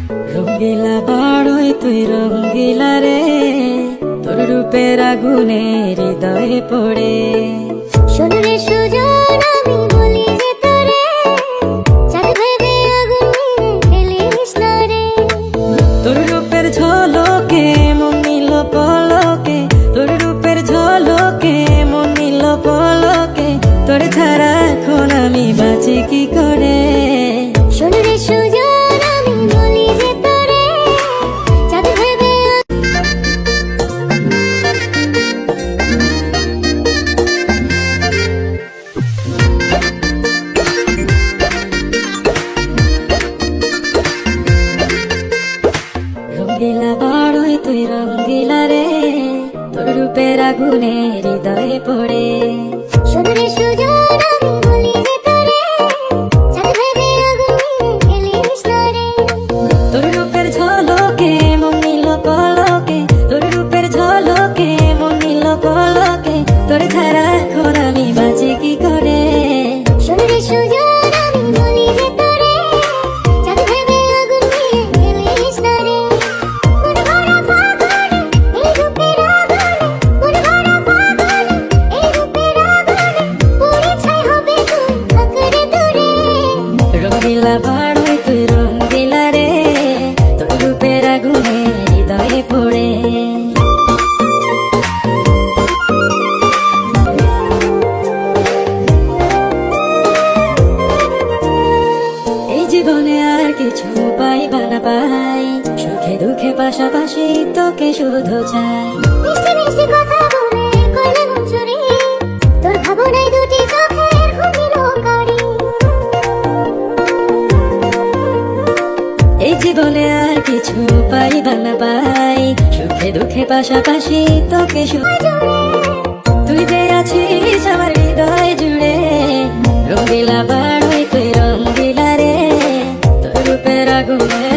রঙ্গিলা বাড়ই তুই রঙ্গিলা রে, তোর রূপের আগুনে হৃদয়ে পড়ে। শোনরে সুজন আমি বলি যে তোরে, চাঁদ ভেবে আগুন নিয়ে ফেলিস না রে। তোর রূপের ঝলকে মন নিল পলকে, তোর রূপের ঝলকে মন নিল পলকে, তোর ছাড়া এখন আমি বাঁচি কি করে। শোনরে সুজন আমি বলি যে তোরে, চাঁদ ভেবে রঙ্গিলা বাড়ই তুই রঙ্গিলা রে, তোর রূপের আগুনে হৃদয়ে পড়ে। শোনরে সুজন আমি বলি যে তোরে, চাঁদ ভেবে আগুন নিয়ে ফেলিস না রে। তোর রূপের ঝলকে মন নিল পলকে, তোর রূপের ঝলকে মন নিল পলকে, তোর ছাড়া এখন আমি বাঁচি কি করে। শোনরে সুজন আমি বলি যে তোরে, চাঁদ ভেবে আগুন নিয়ে ফেলিস না রে। মন ভরা ফাগুনে এই রূপের আগুনে, মন ভরা ফাগুনে এই রূপের আগুনে, পুড়ে ছাই হবে তুই আকারে দূরে। রঙ্গিলা বাড়ই তুই রঙ্গিলা রে, তোর রূপের আগুনে হৃদয়ে পড়ে। এই জীবনে আর কিছু পাইবা না পাই, সুখে দুঃখে পাশাপাশি তোকে শুধু চাই। মিষ্টি মিষ্টি কথা বলে করলে মন চুরি, তোর ভাবনায় দুটি চোখের ঘুমিল কারি। এই জীবনে আর কিছু পাইবা না পাই, সুখে দুঃখে পাশাপাশি তোকে তুই যে আছিস আমার হৃদয় জুড়ে। রঙ্গিলা বাড়ই তুই রঙ্গিলা রে, তোর রূপের আগুনে